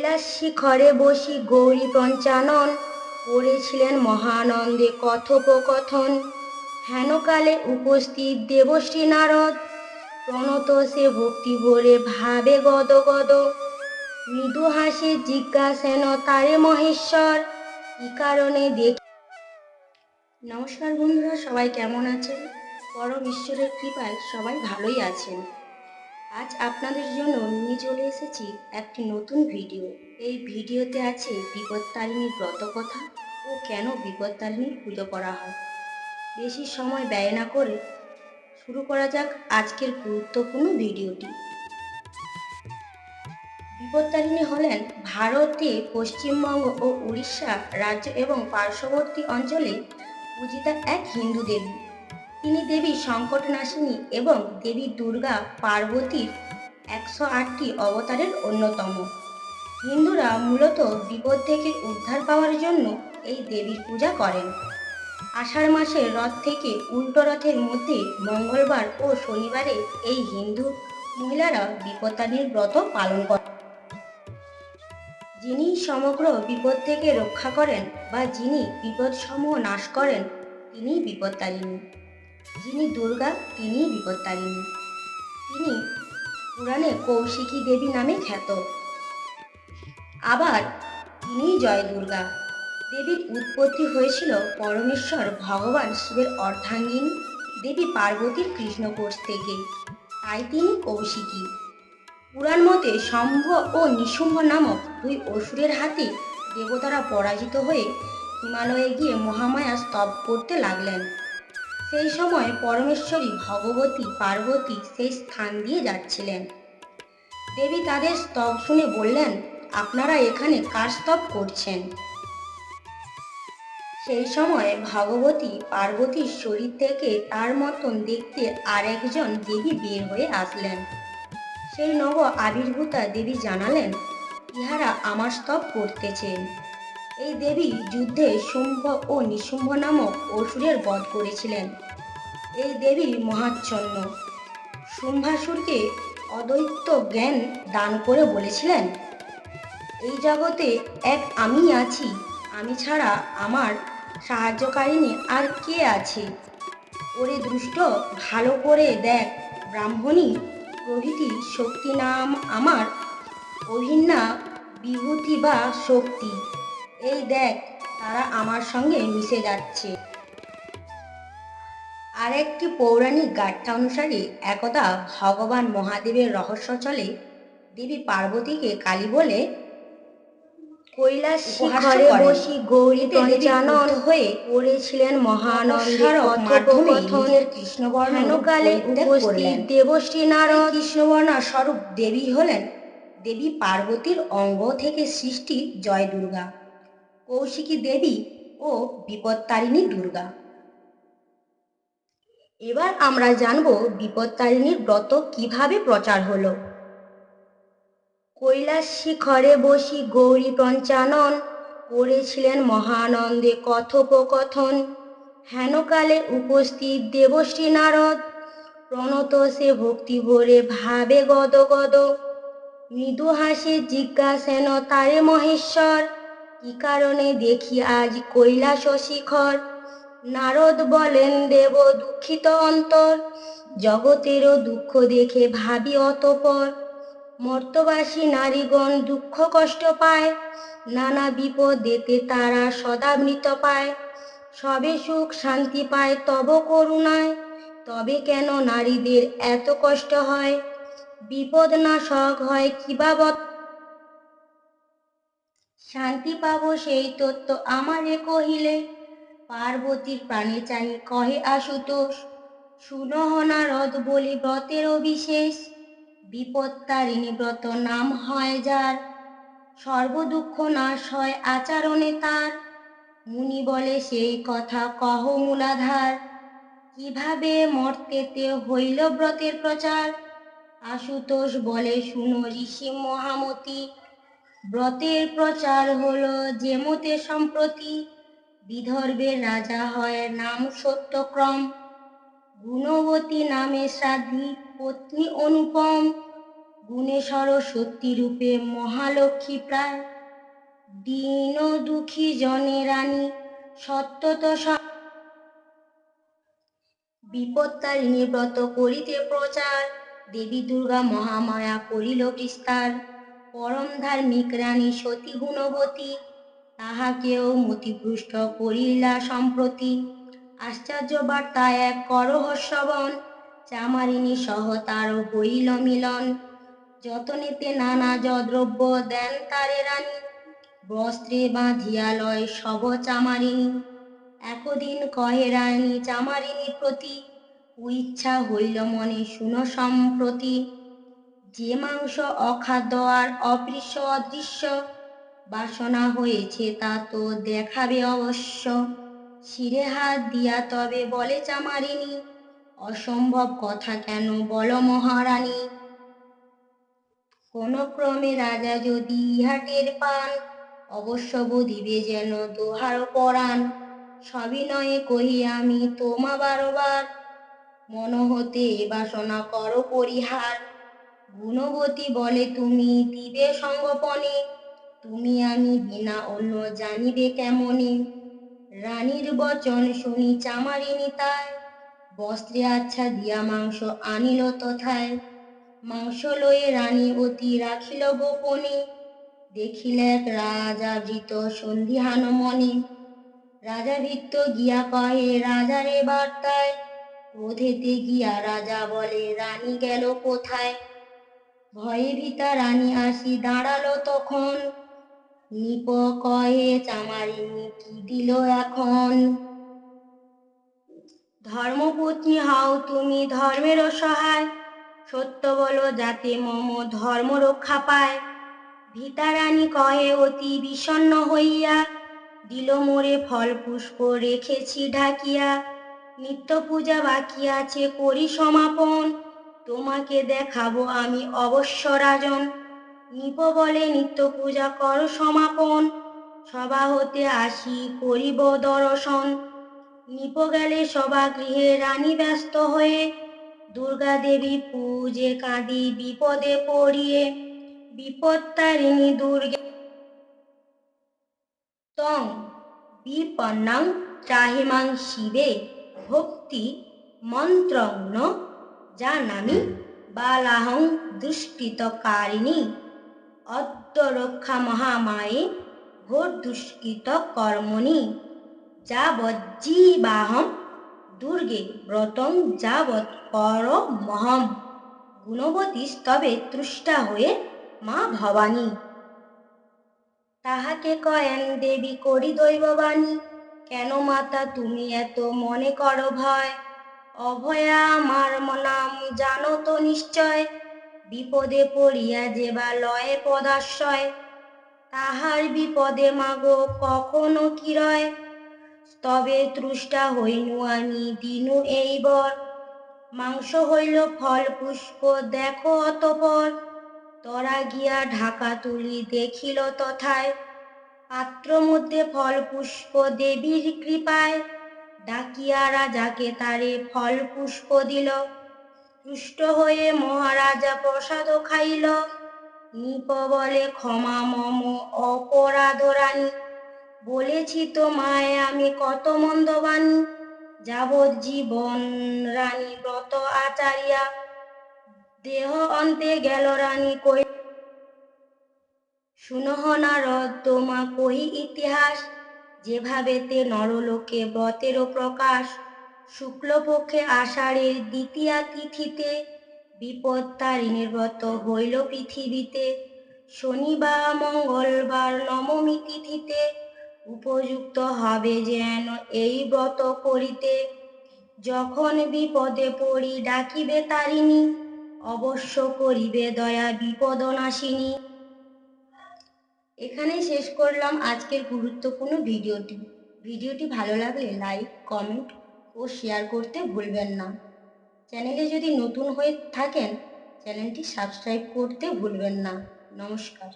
কৈলাস শিখরে বসি গৌরী পঞ্চানন করেছিলেন মহানন্দে কথোপকথন। হেনকালে উপস্থিত দেবশ্রী নারদ, প্রণত সে ভক্তি ভরে ভাবে গদ গদ। মৃদু হাসে জিজ্ঞাসেন তারে মহেশ্বর, কি কারণে দেখি। নমস্কার বন্ধুরা, সবাই কেমন আছেন? পরম ঈশ্বরের কৃপায় সবাই ভালোই আছেন। আজ আপনাদের জন্য নিয়ে চলে এসেছি একটি নতুন ভিডিও। এই ভিডিওতে আছে বিপত্তারিণীর ব্রত কথা ও কেন বিপত্তারিণীর পুজো করা হয়। বেশি সময় ব্যয় না করে শুরু করা যাক আজকের গুরুত্বপূর্ণ ভিডিওটি। বিপত্তারিণী হলেন ভারতে পশ্চিমবঙ্গ ও উড়িষ্যা রাজ্য এবং পার্শ্ববর্তী অঞ্চলে পূজিতা এক হিন্দু দেবী। তিনি দেবী সংকটনাশিনী এবং দেবী দুর্গা পার্বতীর 108টি অবতারের অন্যতম। হিন্দুরা মূলত বিপদ থেকে উদ্ধার পাওয়ার জন্য এই দেবীর পূজা করেন। আষাঢ় মাসের রথ থেকে উল্টো রথের মধ্যে মঙ্গলবার ও শনিবারে এই হিন্দু মহিলারা বিপত্তারিণীর ব্রত পালন করেন। যিনি সমগ্র বিপদ থেকে রক্ষা করেন বা যিনি বিপদসমূহ নাশ করেন তিনি বিপত্তারিণী। যিনি দুর্গা তিনি বিপত্তারিণী। তিনি পুরাণে কৌশিকী দেবী নামে খ্যাত। আবার তিনি জয় দুর্গা। দেবীর উৎপত্তি হয়েছিল পরমেশ্বর ভগবান শিবের অর্ধাঙ্গিনী দেবী পার্বতীর কৃষ্ণকোষ থেকে, তাই তিনি কৌশিকী। পুরাণ মতে শম্ভ ও নিশুম্ভ নামক দুই অসুরের হাতে দেবতারা পরাজিত হয়ে হিমালয়ে গিয়ে মহামায়া স্তব করতে লাগলেন। সেই সময় পরমেশ্বরী ভগবতী পার্বতী সেই স্থান দিয়ে যাচ্ছিলেন। দেবী তাদের স্তব শুনে বললেন, আপনারা এখানে কার স্তব করছেন? সেই সময় ভগবতী পার্বতীর শরীর থেকে তার মতন দেখতে আরেকজন দেবী বের হয়ে আসলেন। সেই নব আবির্ভূতা দেবী জানালেন, ইহারা আমার স্তব করতেছেন। এই দেবী যুদ্ধে শুম্ভ ও নিশুম্ভ নামক অসুরের বধ করেছিলেন। এই দেবীর মহাচ্ছন্ন শুম্ভাসুরকে অদ্বৈত জ্ঞান দান করে বলেছিলেন, এই জগতে এক আমি আছি, আমি ছাড়া আমার সাহায্যকারিণী আর কে আছে? ওরে দুষ্ট, ভালো করে দেখ, ব্রাহ্মণী প্রভৃতি শক্তি নাম আমার অভিন্না বিভূতি বা শক্তি। এই দেখ, তারা আমার সঙ্গে মিশে যাচ্ছে। আর একটি পৌরাণিক গাথা অনুসারে একদা ভগবান মহাদেবের রহস্য চলে দেবী পার্বতীকে কালী বলে কৈলাস শিখরে বসি গৌরী পঞ্চানন হয়ে পড়েছিলেন মহানন্দের কথোপকথনের কৃষ্ণবর্ণ। হেনকালে উপস্থিত দেবশ্রী নারদ কৃষ্ণবর্ণা স্বরূপ দেবী হলেন দেবী পার্বতীর অঙ্গ থেকে সৃষ্টি জয় দুর্গা, কৌশিকী দেবী ও বিপত্তারিণী দুর্গা। এবার আমরা জানব বিপত্তারিণীর ব্রত কিভাবে প্রচার হলো। কৈলাস শিখরে বসি গৌরী পঞ্চানন করেছিলেন মহানন্দে কথোপকথন। হেনকালে উপস্থিত দেবশ্রী নারদ, প্রণত সে ভক্তি ভরে ভাবে গদ গদ। মৃদু হাসে জিজ্ঞাসেন তারে মহেশ্বর, কি কারণে দেখি আজ কৈলাস শিখর। নারদ বলেন, দেব দুঃখিত অন্তর, জগতেরও দুঃখ দেখে ভাবি অতপর। মর্তবাসী নারীগণ দুঃখ কষ্ট পায়, নানা বিপদেতে তারা সদা মৃত পায়। সবে সুখ শান্তি পায় তব করুণায়, তবে কেন নারীদের এত কষ্ট হয়? বিপদ নাশক হয় কিবাবত, শান্তি পাব সেই তত্ত্ব আমারে কহিলে। পার্বতীর প্রাণে চাই কহে আশুতোষ, শুনহ নারদ বলি ব্রতেরও বিশেষ। বিপত্তারিণী ব্রত নাম হয় যার, সর্বদুঃখ নাশ হয় আচরণে তার। মুনি বলে সেই কথা কহ মূলাধার, কিভাবে মর্তেতে হইল ব্রতের প্রচার। আশুতোষ বলে শুনো ঋষি মহামতি, ব্রতের প্রচার হলো যে মতে সম্প্রতি। বিদর্ভের রাজা হয় নাম সত্যক্রম, গুণবতী নামে শ্রাদ্ধি পত্নী অনুপম। গুণে সরস্বতী রূপে মহালক্ষ্মী প্রায়, দীন দুঃখী জনে রানী সত্যত বিপত্তারিণী ব্রত করিতে প্রচার, দেবী দুর্গা মহামায়া করিল বিস্তার। পরম ধার্মিক রানী সতী গুণবতী, তাহাকেও মতিভ্রষ্ট করিলা সম্প্রতি। আশ্চর্য বার্তা এক করহ শ্রবণ, চামারিণী সহ তার হইল মিলন। যতনেতে নানা দ্রব্য দেন তারে রানী, বস্ত্রে বাঁধিয়া লয় সব চামারিণী। একদিন কহে রানী চামারিণী প্রতি, ইচ্ছা হইল মনে শুন সম্প্রতি। যে মাংস অখাদ্য আর অপৃশ্য অদৃশ্য, বাসনা হয়েছে তা তো দেখাবে অবশ্য। শিরে হাত দিয়া তবে বলে চামারিণী, অসম্ভব কথা কেন বল মহারানী। কোন ক্রমে রাজা যদি ইহা টের পান, অবশ্য বধিবে যেন দোহার পরাণ। সবিনয়ে কহি আমি তোমা বারবার, মন হতে এ বাসনা কর পরিহার। গুণবতী বলে তুমি দিবে সঙ্গপনে, তুমি আমি বিনা অন্য জানিবে কেমনে। রানীর বচন শুনি চামারিণী তাই, বস্ত্রে আচ্ছা দিয়া মাংস আনিল তথায়। মাংস লয়ে রানী অতি রাখিল গোপনে, দেখিলেক রাজা ভীত সন্ধিহান মনে। রাজা ভীত গিয়া কহে রাজারে বার্তায়, ক্রোধেতে গিয়া রাজা বলে রানী গেল কোথায়। ভয়ে ভীতা রানী আসি দাঁড়ালো তখন, নিপ কহে চামারিণী কি দিল এখন। ধর্মপত্নী হও তুমি ধর্মের সহায়, সত্য বলো যাতে মম ধর্ম রক্ষা পায়। ভীতা রানী কহে অতি বিষণ্ণ হইয়া, দিল মোরে ফল পুষ্প রেখেছি ঢাকিয়া। নিত্য পূজা বাকি আছে করি সমাপন, তোমাকে দেখাবো আমি অবশ্য রাজন। নিপ বলে নিত্য পূজা কর সমাপন, সভা হতে আসি করিব দর্শন। নিপ গেলে সভা গৃহে রানী ব্যস্ত হয়ে, দুর্গা দেবী পূজে কাঁদি বিপদে পড়িয়ে। বিপত্তারিণী দুর্গে তং বিপন্নং ত্রাহিমাং শিবে, ভক্তি মন্ত্রং ন জানামি বালাহং দুষ্কৃতকারিণী। অদ্য রক্ষা মহামায়ে ঘোর দুষ্কৃত কর্মণি, যাবজ্জীবাহম দুর্গে ব্রতং যাবৎ করমহম। গুণবতী স্তবে তুষ্টা হয়ে মা ভবানী, তাহাকে কয়েন দেবী করি দৈববাণী। কেন মাতা তুমি এত মনে করো ভয়, অভয়া আমার নাম জানো তো নিশ্চয়। বিপদে পড়িয়া যে বা লয়ে পদাশ্রয়, তাহার বিপদে মাগো কখনো কি রয়। তবে তুষ্টা হইনু আমি দিনু এই বর, মাংস হইল ফল পুষ্প দেখো অতপর। তরা গিয়া ঢাকা তুলি দেখিল তথায়, পাত্র মধ্যে ফল পুষ্প দেবীর কৃপায়। ডাকিয়া রাজাকে তারে ফল পুষ্প দিল, তুষ্ট হয়ে মহারাজা প্রসাদ খাইল। নিপ বলে ক্ষমা মম অপরাধ রানী, বলেছি তোমায় আমি কত মন্দবাণী। যাবজ্জীবন রানী ব্রত আচারিয়া, দেহ অন্তে গেল রানী কই। শুনহ নারদ তোমা কহি ইতিহাস, যেভাবেতে নরলোকে ব্রতেরও প্রকাশ। শুক্লপক্ষে আষাঢ়ের দ্বিতীয়া তিথিতে, বিপত্তারিণীর ব্রত হইল পৃথিবীতে। শনি বা মঙ্গলবার নবমী তিথিতে, উপযুক্ত হবে যেন এই ব্রত করিতে। যখন বিপদে পড়ি ডাকিবে তারিণী, অবশ্য করিবে দয়া বিপদ নাশিনী। এখানেই শেষ করলাম আজকের গুরুত্বপূর্ণ ভিডিওটি। ভিডিওটি ভালো লাগলে লাইক, কমেন্ট ও শেয়ার করতে ভুলবেন না। চ্যানেলে যদি নতুন হয়ে থাকেন, চ্যানেলটি সাবস্ক্রাইব করতে ভুলবেন না। নমস্কার।